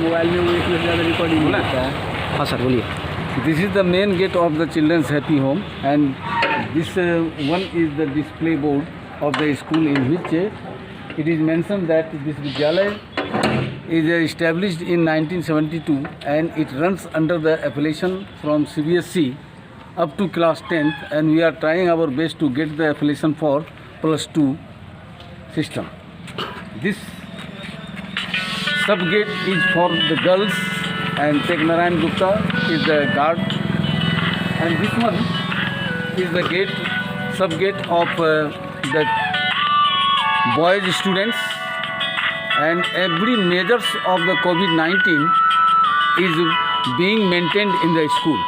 Mobile में वो एक से ज़्यादा रिकॉर्डिंग नहीं होता है। हाँ सर बोलिए। This is the main gate of the children's happy home, and this one is the display board of the school in which it is mentioned that this Vidyalaya is established in 1972 and it runs under the affiliation from CBSE up to class 10th, and we are trying our best to get the affiliation for plus 2 system. This sub-gate is for the girls and Tegnarayan Gupta is the guard, and this one is the gate, sub-gate of the boys students, and every measures of the COVID-19 is being maintained in the school.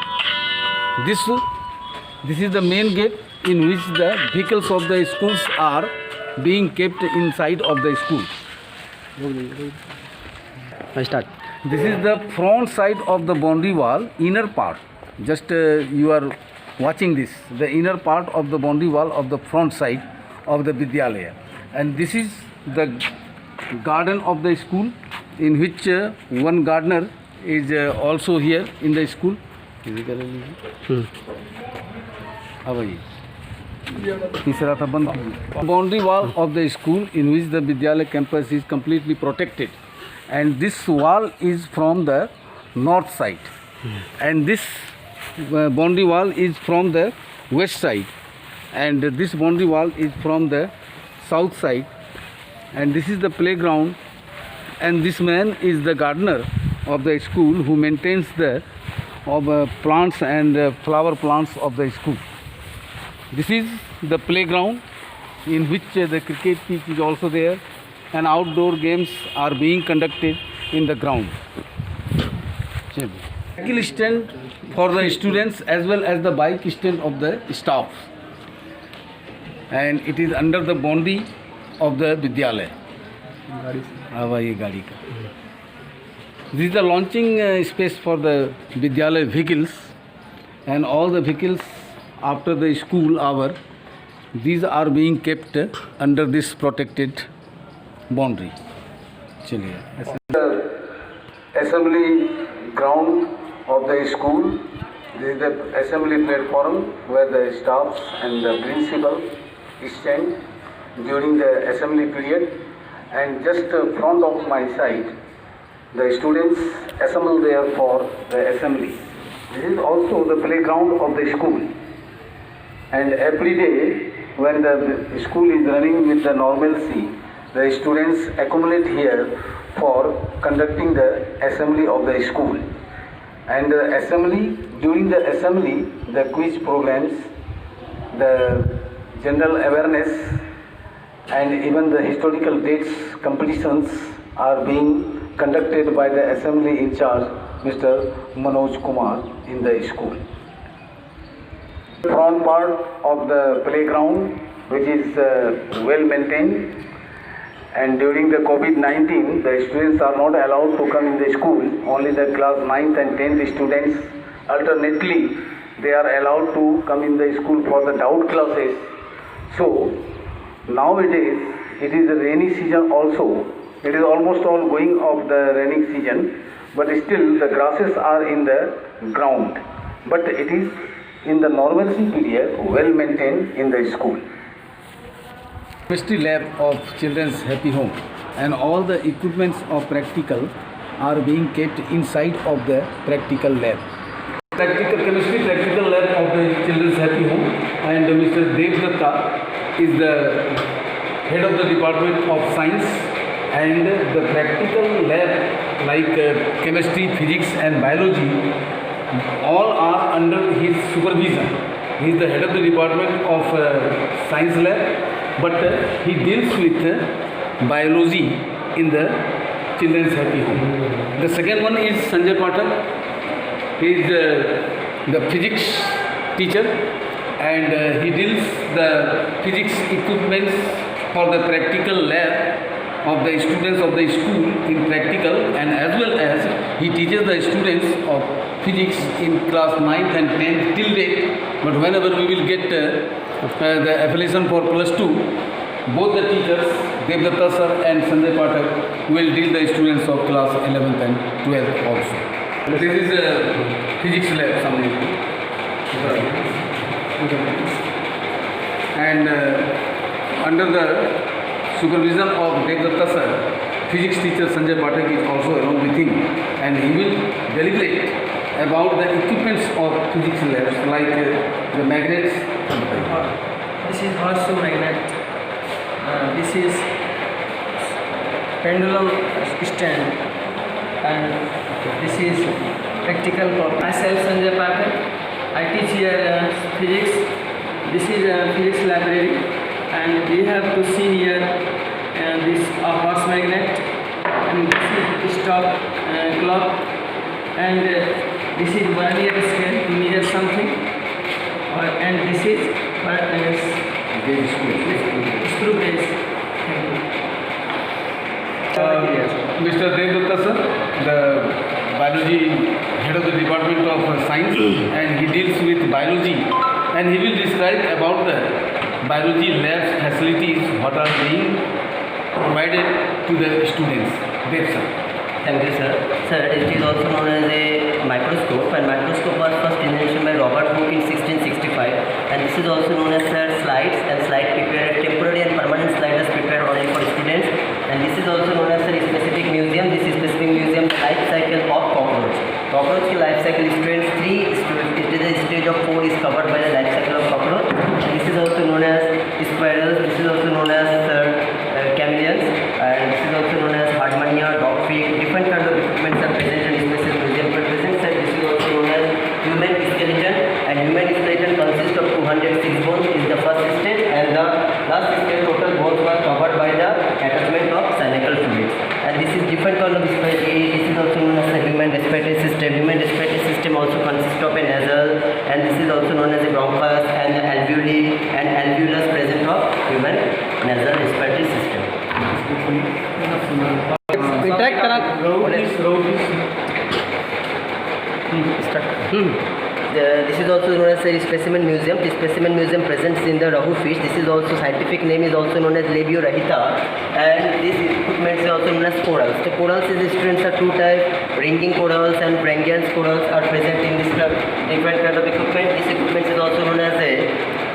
This is the main gate in which the vehicles of the schools are being kept inside of the school. Start. This is the front side of the boundary wall, inner part. Just you are watching this, the inner part of the boundary wall of the front side of the Vidyalaya. And this is the garden of the school, in which one gardener is also here in the school. तीसरा था बंद। Boundary wall of the school in which the Vidyalaya campus is completely protected, and this wall is from the north side, and this boundary wall is from the west side, and this boundary wall is from the south side, and this is the playground, and this man is the gardener of the school who maintains the plants and flower plants of the school. This is the playground in which the cricket pitch is also there, and outdoor games are being conducted in the ground. Cycle stand for the students as well as the bike stand of the staff, and it is under the boundary of the Vidyalaya. This is the launching space for the Vidyalaya vehicles, and all the vehicles after the school hour, these are being kept under this protected boundary. The assembly ground of the school. This is the assembly platform where the staffs and the principal stand during the assembly period, and just front of my side, the students assemble there for the assembly. This is also the playground of the school, and every day when the school is running with the normalcy, the students accumulate here for conducting the assembly of the school. And the assembly, during the assembly, the quiz programs, the general awareness, and even the historical dates competitions are being conducted by the assembly in charge, Mr. Manoj Kumar, in the school. Front part of the playground, which is well maintained, and during the COVID-19, the students are not allowed to come in the school. Only the class 9th and 10th students alternately they are allowed to come in the school for the doubt classes. So nowadays it is the rainy season also. It is almost all going of the rainy season, but still the grasses are in the ground. But it is in the normalcy period well maintained in the school. Chemistry lab of Children's Happy Home, and all the equipments of practical are being kept inside of the practical lab. Chemistry practical lab of the Children's Happy Home, and Mr. Dev Datta is the head of the Department of Science, and the practical lab like chemistry, physics and biology all are under his supervision. He is the head of the Department of Science lab, but he deals with biology in the Children's Happy Home. The second one is Sanjay Pathak. He is the physics teacher, and he deals the physics equipments for the practical lab of the students of the school in practical, and as well as he teaches the students of physics in class 9th and 10th till date. But whenever we will get the affiliation for plus 2, both the teachers, Dev Datta sir and Sanjay Pathak, will deal the students of class 11th and 12th also. This is a physics lab, something. And under the supervision of Devdatta sir, physics teacher Sanjay Pathak is also along with him, and he will deliberate about the equipments of physics labs like the magnets. This is horseshoe magnet. This is pendulum stand, and this is practical problem. Myself Sanjay Pathak. I teach here physics. This is a physics library, and we have to see here this horse magnet, and this is stop clock, and this is vernier scale to measure something, and this is screw base. Mr. Devdatta sir, the biology head of the Department of Science, and he deals with biology, and he will describe about the biology lab facilities what are being provided to the students. Dev sir. Thank you, sir. Sir, it is also known as a microscope, and microscope was first invented by Robert Hooke in 1665, and this is also known as slides, and slide prepared, temporary and permanent sliders prepared only for students, and this is also known as a specific museum. This is specific museum life cycle of cockroach. Cockroach की life cycle students 3 it is a stage of 4 is covered by the life cycle of cockroach, and this is also known as squirrels. This is also known as chameleons, and this is also known as hardmania, dogfish. Different kind of equipments are present in special museum present, and this is also known as human skeleton, and human skeleton consists of 206 bones is the first stage, and the last stage total bones were covered by the attachment of synacle fluid, and this is different kind of respiratory. This is also known as the human respiratory system. Human respiratory system also consists of a nasal, and this is also known as a bronchus and the alveoli and alveolus present of human nasal respiratory system. This is also known as a specimen museum. The specimen museum presents in the Rahu fish. This is also scientific name is also known as Labiorahita, and these equipments are also known as corals. The corals is the students are two types: ringing corals and Brangian corals are present in this different kind of equipment. This equipment is also known as a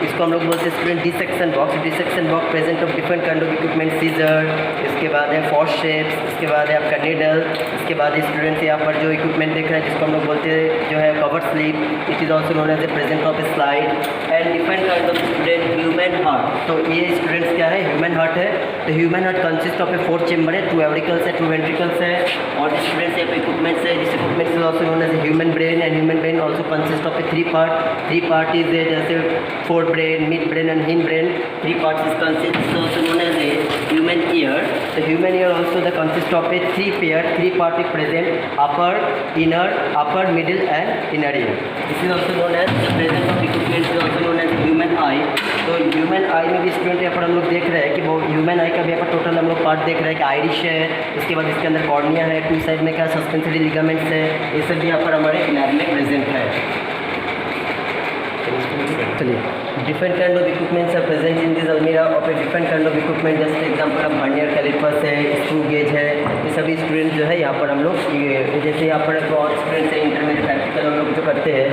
इसको हम लोग बोलते हैं student dissection box present of different kind of equipment, scissor, इसके बाद है FOSS shapes, इसके बाद है आपका नीडल, इसके बाद स्टूडेंट्स यहाँ पर जो इक्विपमेंट देख रहे हैं जिसको हम लोग बोलते हैं जो है cover slip, it is also known as a present of a slide, and different kind of student human heart. तो ये स्टूडेंट्स क्या है, ह्यूमन हार्ट है. तो human heart consist of a 4 chamber है, 2 एवरिकल्स है, 2 वेंट्रिकल्स है, और स्टूडेंट्स यहाँ पे इक्विपमेंट्स है. This equipments is also known as a human brain, and human brain also consist of a 3 part is जैसे forebrain, midbrain and hindbrain. 3 parts is consist also known as a human ear. The human ear also the consist of a 3 part is present: upper, middle and inner ear. This is also known as the presence of equipment is also known as human eye. तो human आई में भी student यहाँ पर हम लोग देख रहे हैं कि वो ह्यूमन आई का भी यहाँ पर टोटल हम लोग पार्ट देख रहे हैं कि आइरिश है, इसके बाद इसके अंदर कॉर्निया है, 2 साइड में क्या सस्पेंसरी लिगामेंट्स है, ये सब भी यहाँ पर हमारे लैब में प्रेजेंट है. चलिए, different kind of equipments are present in this Almira of a different kind of equipment. जैसे एग्जाम्पल of vernier calipers है, स्क्रू गेज है, ये सभी स्टूडेंट जो है यहाँ पर हम लोग जैसे यहाँ पर और स्टूडेंट्स है इंटर में प्रैक्टिकल हम लोग जो करते हैं,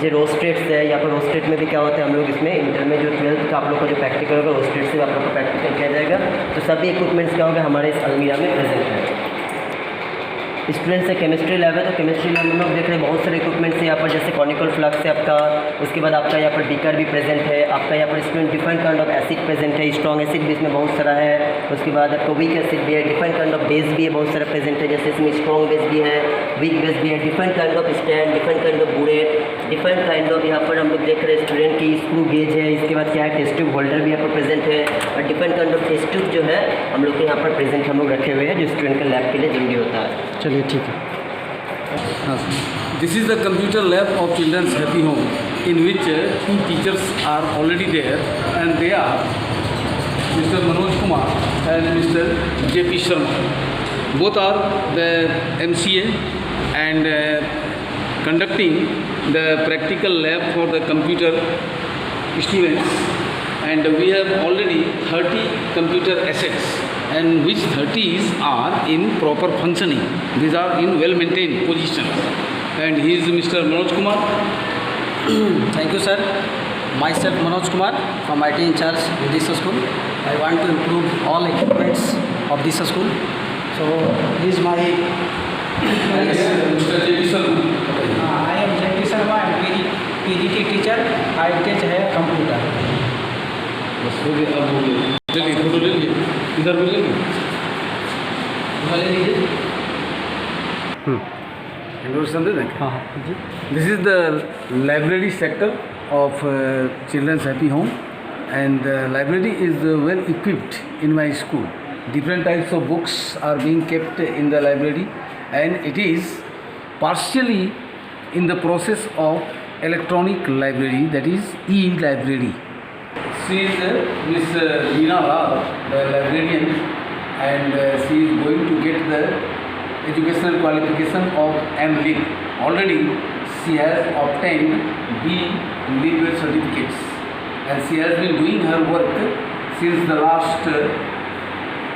ये रोस्टेट्स है, यहाँ पर रोस्टेट में भी क्या होता है हम लोग इसमें इंटर में जो 12th का आप लोग का जो प्रैक्टिकल होगा रोस्टेट से आप लोग का प्रैक्टिकल किया जाएगा. तो सभी इक्विपमेंट्स क्या होगा हमारे इस अलमीरा में प्रेजेंट है. स्टूडेंट्स है केमिस्ट्री लैब है, तो केमिस्ट्री लैब में लोग देख रहे हैं बहुत सारे इक्विपमेंट्स हैं यहाँ पर, जैसे कॉनिकल फ्लक्स है आपका, उसके बाद आपका यहाँ पर बीकर भी प्रेजेंट है, आपका यहाँ पर student different kind of acid present है, स्ट्रॉन्ग एसिड भी इसमें बहुत सारा है, उसके बाद आपका वीक एसिड भी है, डिफरेंट काइंड ऑफ बेस भी है बहुत सारा प्रेजेंट है, जैसे इसमें स्ट्रॉन्ग बेस भी है, वीक बेस भी है, different kind of stand, different kind of bullet, different kind of यहाँ पर हम लोग देख रहे हैं स्टूडेंट की स्क्रू गेज है, इसके बाद क्या है टेस्ट ट्यूब होल्डर भी यहाँ पर प्रेजेंट है, और different kind of test tube जो है हम लोग के यहाँ पर प्रेजेंट हम लोग रखे हुए हैं जो स्टूडेंट के लैब के लिए जरूरी होता है. चलिए ठीक है. This is the computer lab of Children's Happy Home, in which 2 teachers are already there, and they are Mr. Manoj Kumar and Mr. J.P. Sharma. Both are the MCA and conducting the practical lab for the computer students, and we have already 30 computer assets and which 30s are in proper functioning. These are in well maintained positions. And he is Mr. Manoj Kumar. Thank you, sir. Myself, Manoj Kumar, from IT in charge in this school. I want to improve all equipments of this school. So, this is my. Mr. J.P. Sarma. I am J.P. Sharma. I am PGT teacher. I teach है computer. बस हो गया, अब हो गया. चलिए photo ले लीजिए. इधर भी ले लीजिए. ले लीजिए. This is the library sector of Children's Happy Home, and the library is well equipped in my school. Different types of books are being kept in the library, and it is partially in the process of electronic library, that is e-library. She is Miss Leena Lal, the librarian, and she is going to get the educational qualification of M.Lic. Already she has obtained B.Lic certificates, and she has been doing her work since the last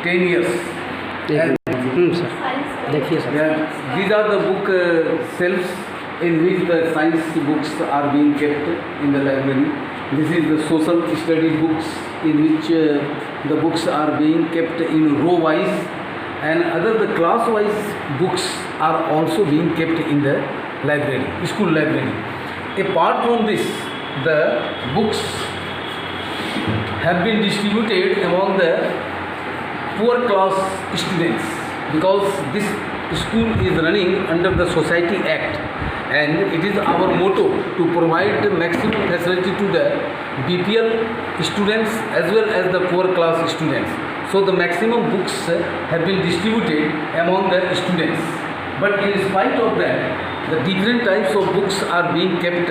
10 years. And sir देखिए sir. these are the book shelves in which the science books are being kept in the library. This is the social study books in which the books are being kept in row wise, and other the class wise books are also being kept in the library, school library. Apart from this, the books have been distributed among the poor class students, because this school is running under the Society Act, and it is our motto to provide maximum facility to the BPL students as well as the poor class students. So the maximum books have been distributed among the students. But in spite of that, the different types of books are being kept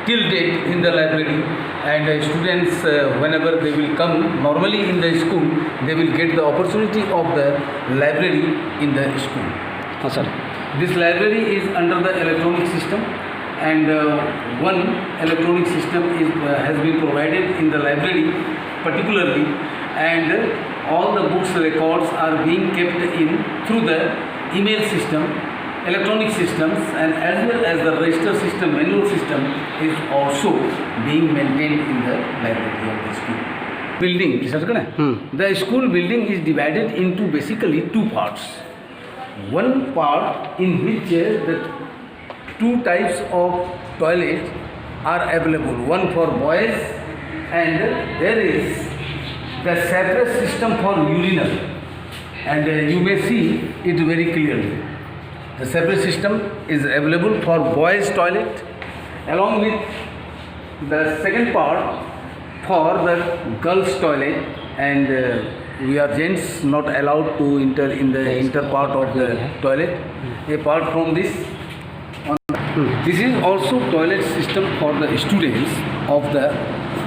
till date in the library, and students whenever they will come normally in the school, they will get the opportunity of the library in the school. हाँ sir. This library is under the electronic system, and one electronic system has been provided in the library particularly, and all the books records are being kept in through the email system, electronic systems, and as well as the register system, manual system is also being maintained in the library of the school. Building, the school building is divided into basically two parts. One part in which the two types of toilets are available, one for boys, and there is the separate system for urinal, and you may see it very clearly. The separate system is available for boys toilet, along with the second part for the girls toilet, and we are gents not allowed to enter in the inter part of the toilet. Apart from this, this is also toilet system for the students of the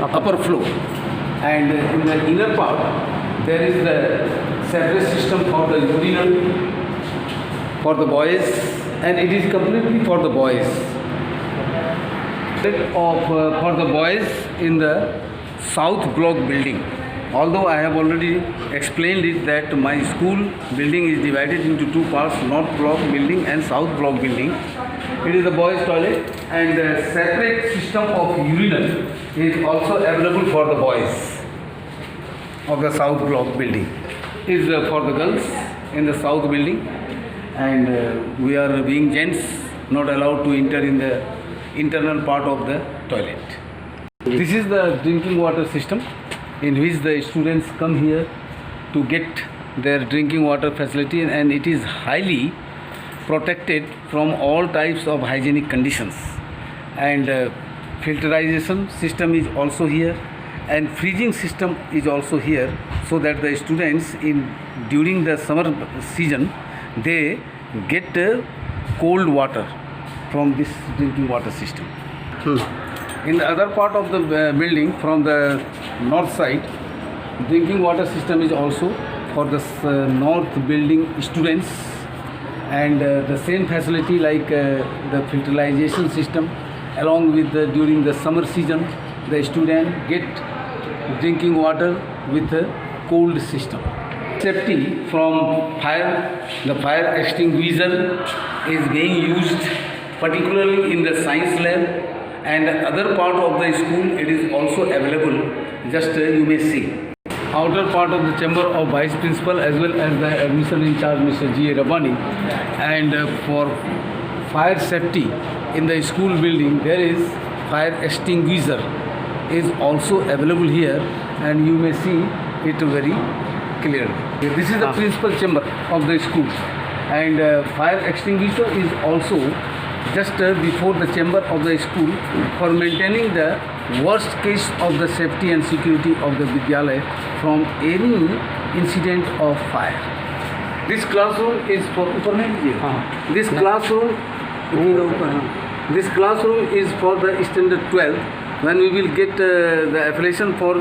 upper floor, and in the inner part there is the separate system for the urinal for the boys, and it is completely for the boys. For the boys in the south block building. Although I have already explained it that my school building is divided into two parts, north block building and south block building. It is the boys toilet, and the separate system of urinal is also available for the boys of the south block building. Is for the girls in the south building, and we are being gents not allowed to enter in the internal part of the toilet. This is the drinking water system in which the students come here to get their drinking water facility, and it is highly protected from all types of hygienic conditions, and filterization system is also here, and freezing system is also here, so that the students during the summer season they get cold water from this drinking water system. In the other part of the building, from the north side, drinking water system is also for the north building students, and the same facility like the filterization system, along with during the summer season the student get drinking water with a cold system. Safety from fire, the fire extinguisher is being used particularly in the science lab and other part of the school it is also available, just you may see. Outer part of the chamber of vice principal as well as the admission in charge Mr. G. A. Rabani, and for fire safety in the school building there is fire extinguisher is also available here and you may see it very clearly. This is the principal chamber of the school and fire extinguisher is also just before the chamber of the school for maintaining the worst case of the safety and security of the Vidyalaya from any incident of fire. This classroom is for this classroom is for the standard 12. When we will get the affiliation for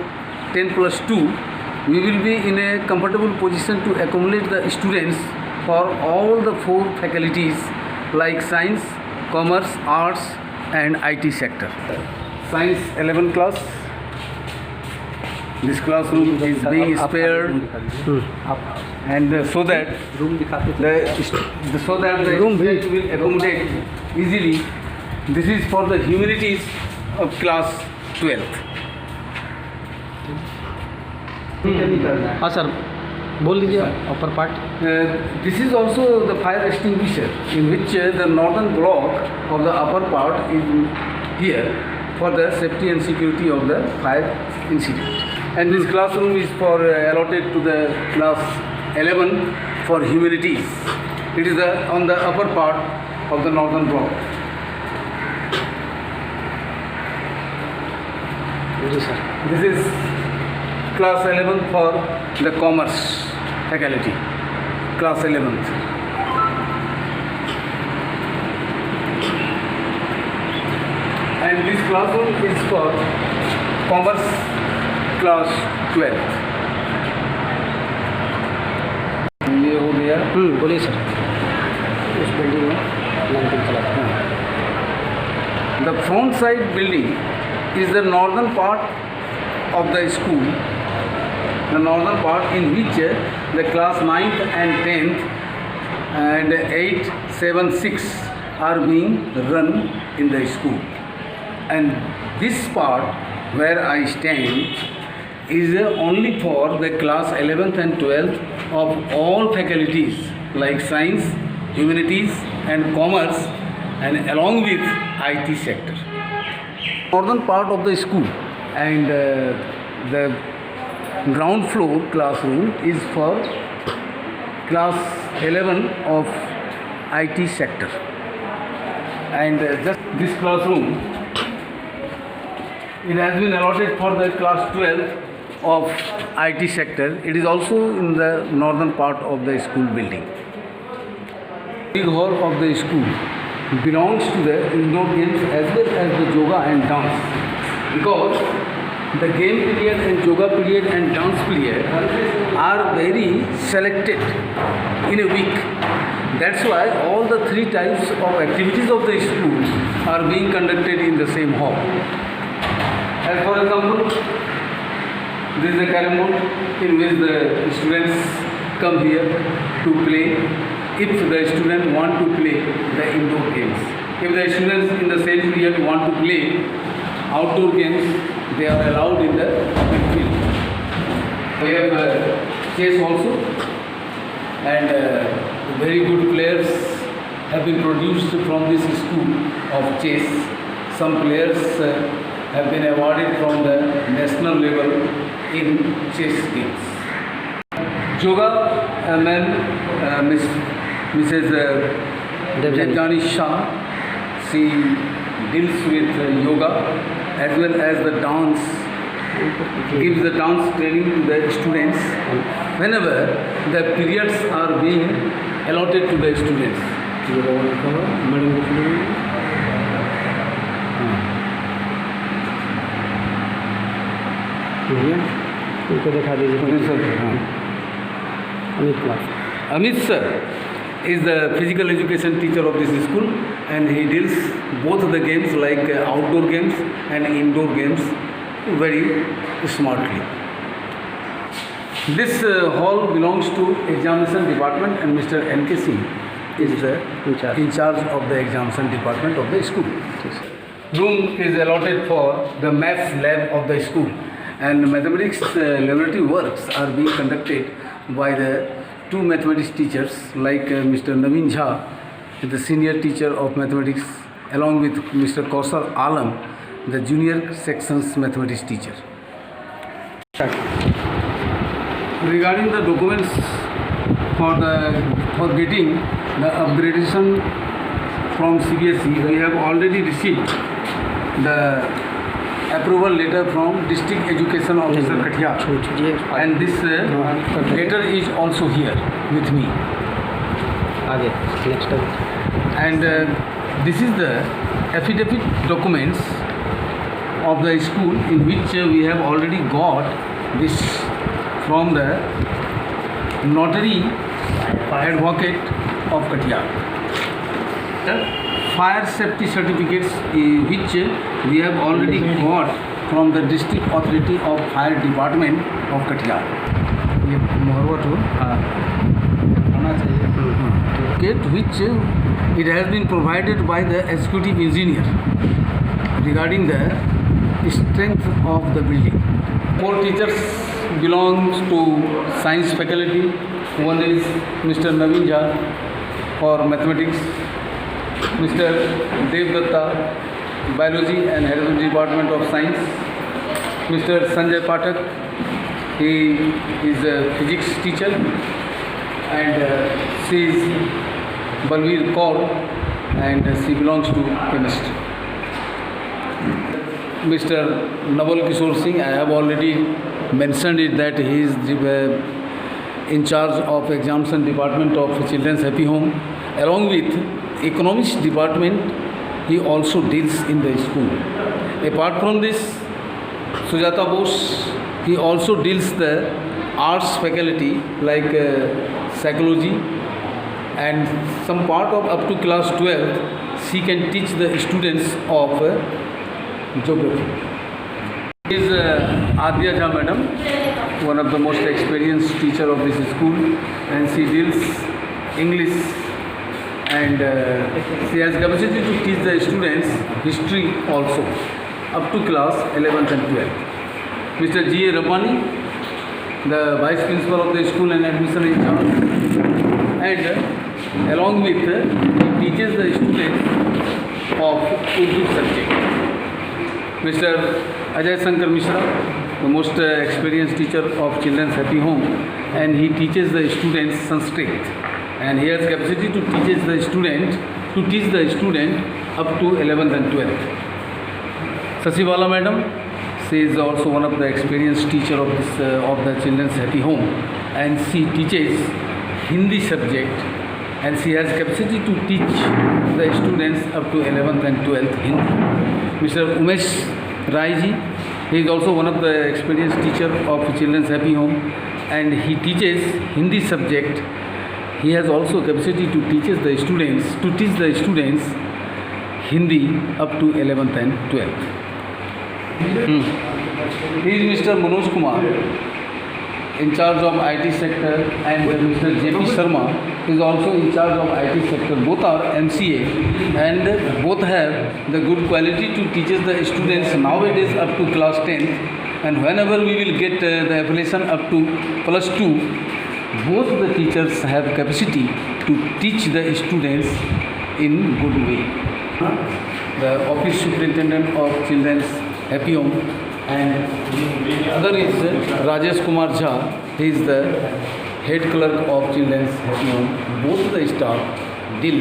10+2, we will be in a comfortable position to accommodate the students for all the 4 faculties like science, commerce, arts and IT sector. Science 11 class. This classroom is being spared and so that the students will accommodate easily. This is for the humanities of class 12th. हाँ sir बोल दीजिए upper part. This is also the fire extinguisher in which the northern block of the upper part is here for the safety and security of the fire incident. And this classroom is for allotted to the class 11 for humanities. It is on the upper part of the northern block. This is class 11 for the commerce faculty, class 11th. And this classroom is for commerce class 12th. ये हो गया. बोलिए sir. उस building में 19 चला. The front side building is the northern part of the school, the northern part in which the class 9th and 10th and 8, 7, 6 are being run in the school. And this part where I stand is only for the class 11th and 12th of all faculties like science, humanities and commerce and along with IT sector. Northern part of the school and the ground floor classroom is for class 11 of IT sector. And just this classroom, it has been allotted for the class 12 of IT sector. It is also in the northern part of the school building. Big hall of the school belongs to the indoor games as well as the yoga and dance, because the game period and yoga period and dance period are very selected in a week. That's why all the 3 types of activities of the school are being conducted in the same hall. As for example, this is a carrom board in which the students come here to play. If the students want to play the indoor games, if the students in the same period want to play outdoor games, they are allowed in the field. We have chess also, and very good players have been produced from this school of chess. Some players have been awarded from the national level in chess games. Yoga, Mrs. Devjani Shah, she deals with yoga as well as the dance, gives the dance training to the students whenever the periods are being allotted to the students. उनको दिखा दीजिए. Amit sir is the physical education teacher of this school and he deals both the games like outdoor games and indoor games very smartly. This hall belongs to examination department, and Mr. N.K. Singh is the in charge of the examination department of the school. Room is allotted for the maths lab of the school, and mathematics laboratory works are being conducted by the two mathematics teachers like Mr. Naveen Jha, the senior teacher of mathematics, along with Mr. Kausar Alam, the junior sections mathematics teacher. Regarding the documents for getting the upgradation from CBSE, we have already received the approval letter from District Education Officer Kathiawar, and this letter is also here with me. And this is the affidavit documents of the school, in which we have already got this from the notary advocate of Kathiawar. The fire safety certificates which we have already got from the District Authority of Fire Department of Kathiawar. ये मोहरवा to होना चाहिए, get which it has been provided by the executive engineer regarding the strength of the building. 4 teachers belongs to science faculty. One is Mr. Naveen Jha for mathematics, Mr. Dev Datta, biology and hereditary department of science, Mr. Sanjay Pathak, he is a physics teacher, and she is Balveer Kaur, and she belongs to chemistry. Mr. Naval Kishore Singh, I have already mentioned it that he is in charge of examination department of Children's Happy Home. Along with economics department, he also deals in the school. Apart from this, Sujata Bose, he also deals the arts faculty like psychology, and some part of up to class 12, she can teach the students of geography. Is Adya Jha madam, one of the most experienced teacher of this school, and she deals English, and she has capacity to teach the students history also up to class 11th and 12th. Mr. G. A. Rabbani, the vice principal of the school and admission in charge, and along with he teaches the students of Urdu subject. Mr. Ajay Shankar Mishra, the most experienced teacher of Children's Happy Home, and he teaches the students Sanskrit, and he has capacity to teach the student up to 11th and 12th. Sasiwala madam, she is also one of the experienced teacher of the Children's Happy Home, and she teaches Hindi subject, and she has capacity to teach the students up to 11th and 12th Hindi. Mr. Umesh Rai ji, he is also one of the experienced teacher of Children's Happy Home, and he teaches Hindi subject. He has also capacity to teach the students Hindi up to 11th and 12th. He is Mr. Manoj Kumar, in charge of IT sector, and Mr. J.P. Sharma is also in charge of IT sector. Both are MCA, and both have the good quality to teach the students nowadays up to class 10th, and whenever we will get the affiliation up to plus 2, both the teachers have capacity to teach the students in good way. The office superintendent of Children's Happy Home, and other is Rajesh Kumar Jha. He is the head clerk of Children's Happy Home. Both the staff deal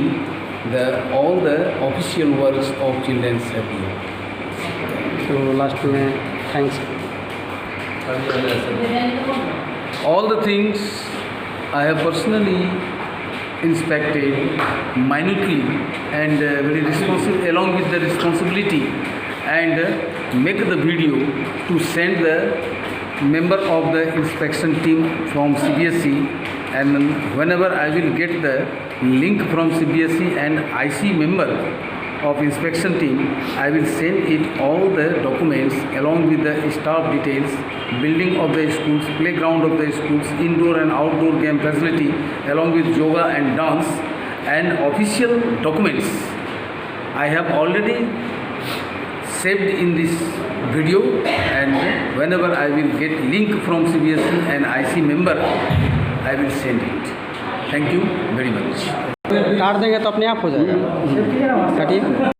all the official works of Children's Happy Home. So last में thanks. All the things I have personally inspected minutely and very responsible, along with the responsibility, and make the video to send the member of the inspection team from CBSE, and whenever I will get the link from CBSE and IC member, of inspection team, I will send it all the documents along with the staff details, building of the schools, playground of the schools, indoor and outdoor game facility, along with yoga and dance, and official documents. I have already saved in this video, and whenever I will get link from CBSE and IC member, I will send it. Thank you very much. काट देंगे तो अपने आप हो जाएगा काटिए